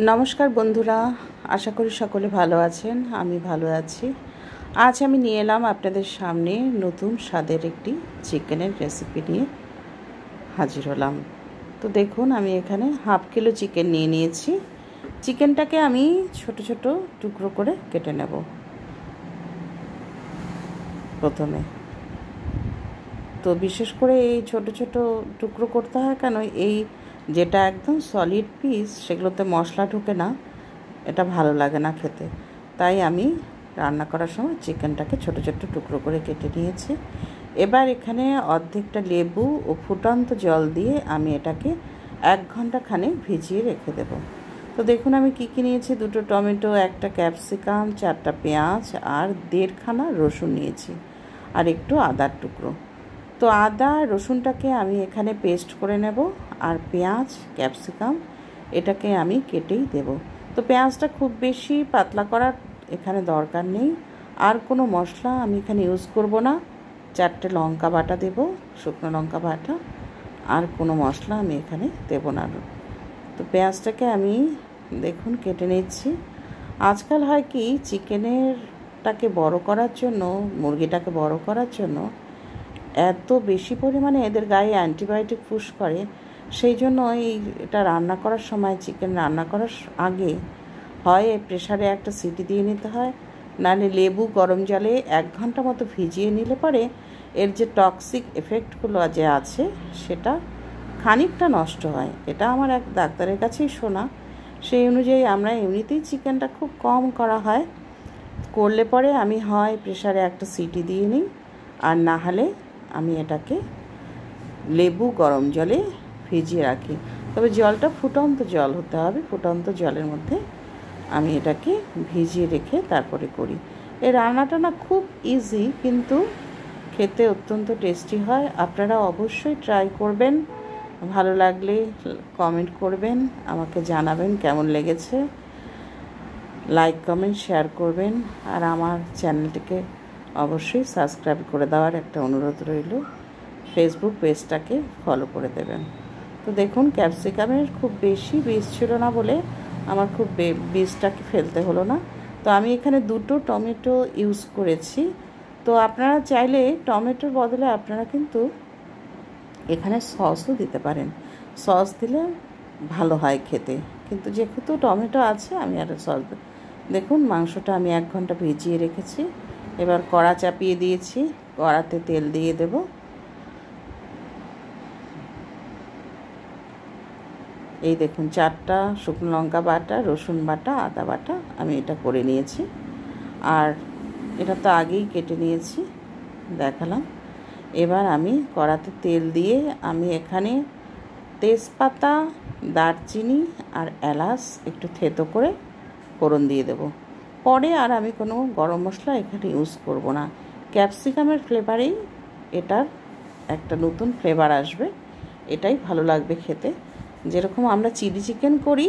নমস্কার বন্ধুরা, আশা করি সকলে ভালো আছেন। আমি ভালো আছি। আজ আমি নিয়ে এলাম আপনাদের সামনে নতুন স্বাদের একটি চিকেনের রেসিপি নিয়ে হাজির হলাম। তো দেখুন, আমি এখানে হাফ কিলো চিকেন নিয়ে নিয়েছি। চিকেনটাকে আমি ছোট ছোট টুকরো করে কেটে নেব। প্রথমে তো বিশেষ করে এই ছোট ছোট টুকরো করতে হয় কেন, এই যেটা একদম সলিড পিস সেগুলোতে মশলা ঢোকে না, এটা ভালো লাগে না খেতে। তাই আমি রান্না করার সময় চিকেনটাকে ছোট ছোট টুকরো করে কেটে নিয়েছি। এবার এখানে অর্ধেকটা লেবু ও ফুটন্ত জল দিয়ে আমি এটাকে 1 ঘন্টা খানেক ভিজিয়ে রেখে দেব। তো দেখুন আমি কী কী নিয়েছি: 2টো টমেটো, 1টা ক্যাপসিকাম, 4টা পেঁয়াজ আর 1.5 খানা রসুন নিয়েছি, আর একটু আদার টুকরো। তো আদা রসুনটাকে আমি এখানে পেস্ট করে নেব, আর পেঁয়াজ ক্যাপসিকাম এটাকে আমি কেটেই দেব। তো পেঁয়াজটা খুব বেশি পাতলা করার এখানে দরকার নেই। আর কোনো মশলা আমি এখানে ইউজ করব না। 4টে লঙ্কা বাটা দেব, শুকনো লঙ্কা বাটা, আর কোনো মশলা আমি এখানে দেব না। তো পেঁয়াজটাকে আমি দেখুন কেটে নিচ্ছি। আজকাল হয় কি, চিকেনেরটাকে বড় করার জন্য, মুরগিটাকে বড় করার জন্য এত বেশি পরিমাণে এদের গায়ে অ্যান্টিবায়োটিক পুশ করে, সেই জন্য এটা রান্না করার সময়, চিকেন রান্না করার আগে হয় প্রেশারে একটা সিটি দিয়ে নিতে হয়, নাহলে লেবু গরম জলে 1 ঘন্টা মতো ভিজিয়ে নিলে পরে এর যে টক্সিক এফেক্টগুলো যে আছে সেটা খানিকটা নষ্ট হয়। এটা আমার এক ডাক্তারের কাছেই শোনা। সেই অনুযায়ী আমরা এমনিতেই চিকেনটা খুব কম করা হয়, করলে পরে আমি হয় প্রেশারে একটা সিটি দিয়ে নিই, আর না হলে আমি এটাকে লেবু গরম জলে ভিজিয়ে রাখি। তবে জলটা ফুটন্ত জল হতে হবে। ফুটন্ত জলের মধ্যে আমি এটাকে ভিজিয়ে রেখে তারপরে করি। এই রান্নাটা না খুব ইজি, কিন্তু খেতে অত্যন্ত টেস্টি হয়। আপনারা অবশ্যই ট্রাই করবেন। ভালো লাগলে কমেন্ট করবেন, আমাকে জানাবেন কেমন লেগেছে। লাইক কমেন্ট শেয়ার করবেন, আর আমার চ্যানেলটিকে অবশ্যই সাবস্ক্রাইব করে দেওয়ার একটা অনুরোধ রইল। ফেসবুক পেজটাকে ফলো করে দেবেন। তো দেখুন, ক্যাপসিকামের খুব বেশি বীজ ছিল না বলে আমার খুব বীজটাকে ফেলতে হলো না। তো আমি এখানে 2টো টমেটো ইউজ করেছি। তো আপনারা চাইলে টমেটোর বদলে আপনারা কিন্তু এখানে সসও দিতে পারেন। সস দিলে ভালো হয় খেতে, কিন্তু যেহেতু টমেটো আছে আমি আর সস। দেখুন মাংসটা আমি 1 ঘন্টা ভিজিয়ে রেখেছি। এবার কড়া চাপিয়ে দিয়েছি, কড়াতে তেল দিয়ে দেব। এই দেখুন 4টা শুকনো লঙ্কা বাটা, রসুন বাটা, আদা বাটা আমি এটা করে নিয়েছি। আর এটা তো আগেই কেটে নিয়েছি, দেখালাম। এবার আমি কড়াতে তেল দিয়ে আমি এখানে তেজপাতা, দারচিনি আর এলাচ একটু থেতো করে ফোড়ন দিয়ে দেব। পরে আর আমি কোনো গরম মশলা এখানে ইউজ করব না। ক্যাপসিকামের ফ্লেভারেই এটার একটা নতুন ফ্লেভার আসবে, এটাই ভালো লাগবে খেতে। যেরকম আমরা চিলি চিকেন করি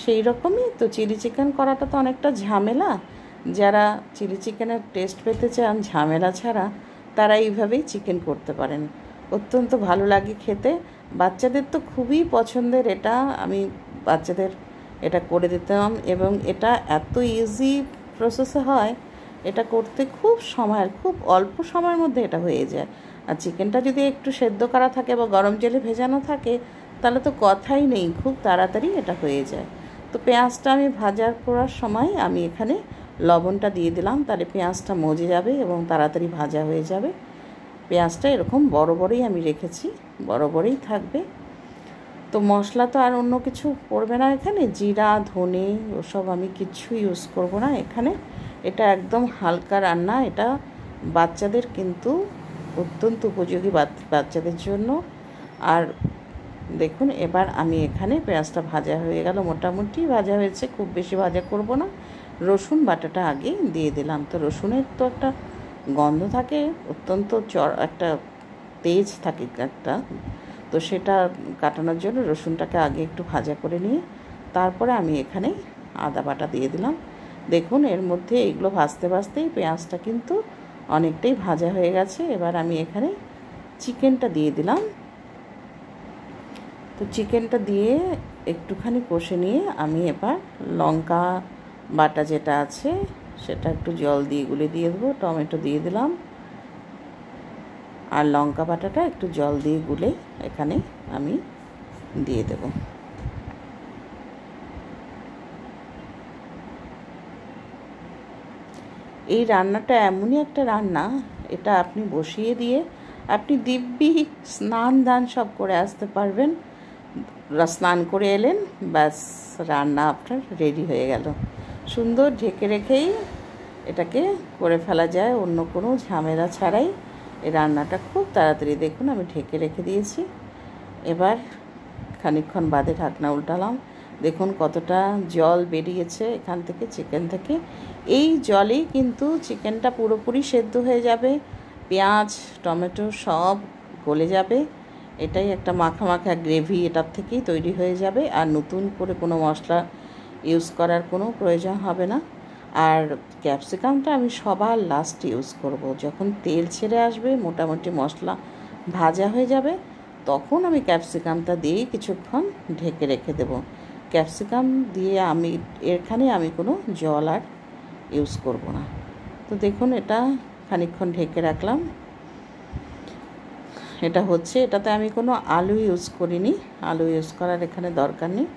সেই রকমই। তো চিলি চিকেন করাটা তো অনেকটা ঝামেলা। যারা চিলি চিকেনের টেস্ট পেতে চান ঝামেলা ছাড়া, তারা এইভাবেই চিকেন করতে পারেন। অত্যন্ত ভালো লাগে খেতে। বাচ্চাদের তো খুবই পছন্দের এটা। আমি বাচ্চাদের এটা করে দিতাম, এবং এটা এত ইজি প্রসেসে হয়। এটা করতে খুব অল্প সময়ের মধ্যে এটা হয়ে যায়। আর চিকেনটা যদি একটু সেদ্ধ করা থাকে বা গরম জলে ভেজানো থাকে, তাহলে তো কথাই নেই, খুব তাড়াতাড়ি এটা হয়ে যায়। তো পেঁয়াজটা আমি ভাজা করার সময় আমি এখানে লবণটা দিয়ে দিলাম, তাহলে পেঁয়াজটা মজে যাবে এবং তাড়াতাড়ি ভাজা হয়ে যাবে। পেঁয়াজটা এরকম বড় বড়ই আমি রেখেছি, বড় বড়ই থাকবে। তো মশলা তো আর অন্য কিছু পড়বে না এখানে, জিরা ধনে ওসব আমি কিচ্ছু ইউজ করব না এখানে। এটা একদম হালকা রান্না। এটা বাচ্চাদের কিন্তু অত্যন্ত উপযোগী, বাচ্চাদের জন্য। আর দেখুন এবার আমি এখানে পেঁয়াজটা ভাজা হয়ে গেল, মোটামুটি ভাজা হয়েছে, খুব বেশি ভাজা করব না। রসুন বাটাটা আগে দিয়ে দিলাম। তো রসুনের তো একটা গন্ধ থাকে, অত্যন্ত একটা তেজ থাকে একটা। তো সেটা কাটানোর জন্য রসুনটাকে আগে একটু ভাজা করে নিয়ে তারপরে আমি এখানে আদা বাটা দিয়ে দিলাম। দেখুন এর মধ্যে এগুলো ভাজতে ভাজতেই পেঁয়াজটা কিন্তু অনেকটাই ভাজা হয়ে গেছে। এবার আমি এখানে চিকেনটা দিয়ে দিলাম। তো চিকেনটা দিয়ে একটুখানি কষে নিয়ে আমি এবার লঙ্কা বাটা যেটা আছে সেটা একটু জল দিয়ে গুলে দিয়ে দেবো, টমেটো দিয়ে দিলাম, আর লঙ্কা বাটাটা একটু জল দিয়ে গুলে এখানে আমি দিয়ে দেব। এই রান্নাটা এমনই একটা রান্না, এটা আপনি বসিয়ে দিয়ে আপনি দিব্যি স্নান দান সব করে আসতে পারবেন। স্নান করে এলেন, ব্যাস রান্না আপনার রেডি হয়ে গেল। সুন্দর ঢেকে রেখেই এটাকে করে ফেলা যায়, অন্য কোনো ঝামেলা ছাড়াই। এই রান্নাটা খুব তাড়াতাড়ি, দেখুন আমি ঢেকে রেখে দিয়েছি। এবার খানিকক্ষণ বাদে ঢাকনা উল্টালাম, দেখুন কতটা জল বেরিয়েছে এখান থেকে, চিকেন থেকে। এই জলেই কিন্তু চিকেনটা পুরোপুরি সেদ্ধ হয়ে যাবে, পেঁয়াজ টমেটো সব গলে যাবে। এটাই একটা মাখা মাখা গ্রেভি এটার থেকেই তৈরি হয়ে যাবে, আর নতুন করে কোনো মশলা ইউজ করার কোনো প্রয়োজন হবে না। আর ক্যাপসিকামটা আমি সবার লাস্ট ইউজ করব, যখন তেল ছেড়ে আসবে, মোটামুটি মশলা ভাজা হয়ে যাবে, তখন আমি ক্যাপসিকামটা দিয়েই কিছুক্ষণ ঢেকে রেখে দেব। ক্যাপসিকাম দিয়ে এখানে আমি কোনো জল আর ইউজ করব না। তো দেখুন এটা খানিকক্ষণ ঢেকে রাখলাম, এটা হচ্ছে। এটাতে আমি কোনো আলু ইউজ করিনি, আলু ইউজ করার এখানে দরকার নেই।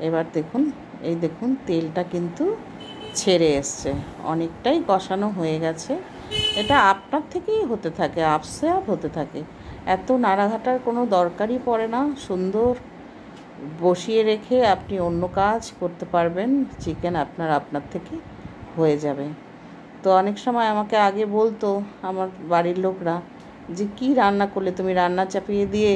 এবার দেখুন, এই দেখুন তেলটা কিন্তু ছেড়ে এসছে, অনেকটাই কষানো হয়ে গেছে। এটা আপনার থেকেই হতে থাকে, আপসে আপ হতে থাকে, এত নাড়াঘাটার কোনো দরকারই পড়ে না। সুন্দর বসিয়ে রেখে আপনি অন্য কাজ করতে পারবেন, চিকেন আপনার থেকে হয়ে যাবে। তো অনেক সময় আমাকে আগে বলতো আমার বাড়ির লোকরা যে কী রান্না করলে তুমি, রান্না চাপিয়ে দিয়ে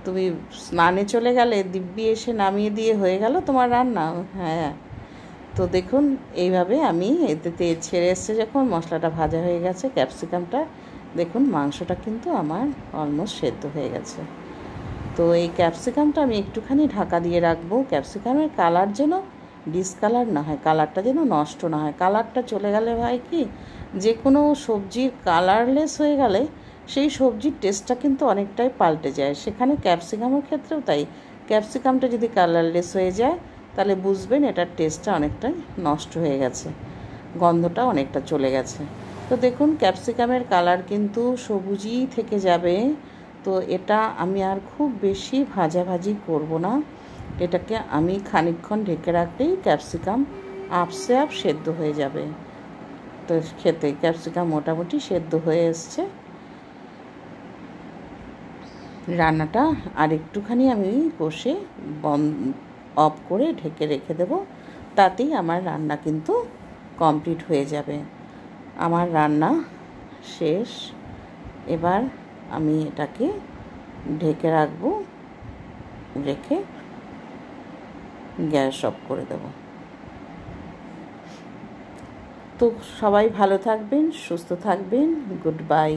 তুমি স্নানে চলে গেলে, দিব্যি এসে নামিয়ে দিয়ে হয়ে গেল তোমার রান্না। হ্যাঁ, তো দেখুন এইভাবে আমি এতে তেল ছেড়ে এসছে, যখন মশলাটা ভাজা হয়ে গেছে, ক্যাপসিকামটা দেখুন মাংসটা কিন্তু আমার অলমোস্ট সেদ্ধ হয়ে গেছে। তো এই ক্যাপসিকামটা আমি একটুখানি ঢাকা দিয়ে রাখবো, ক্যাপসিকামের কালার যেন ডিসকালার না হয়, কালারটা যেন নষ্ট না হয়। কালারটা চলে গেলে ভাই কি, যে কোনো সবজির কালারলেস হয়ে গেলে সেই সবজির টেস্টটা কিন্তু অনেকটাই পাল্টে যায়। সেখানে ক্যাপসিকামের ক্ষেত্রেও তাই, ক্যাপসিকামটা যদি কালারলেস হয়ে যায় তাহলে বুঝবেন এটার টেস্টটা অনেকটাই নষ্ট হয়ে গেছে, গন্ধটা অনেকটা চলে গেছে। তো দেখুন ক্যাপসিকামের কালার কিন্তু সবুজই থেকে যাবে। তো এটা আমি আর খুব বেশি ভাজাভাজি করব না, এটাকে আমি খানিকক্ষণ ঢেকে রাখলেই ক্যাপসিকাম আপসে আপ সেদ্ধ হয়ে যাবে। তো খেতে ক্যাপসিকাম মোটামুটি সেদ্ধ হয়ে এসছে। রান্নাটা আর একটুখানি আমি কষে অফ করে ঢেকে রেখে দেব, তাতেই আমার রান্না কিন্তু কমপ্লিট হয়ে যাবে। আমার রান্না শেষ। এবার আমি এটাকে ঢেকে রাখবো, রেখে গ্যাস অফ করে দেব। তো সবাই ভালো থাকবেন, সুস্থ থাকবেন, গুড বাই।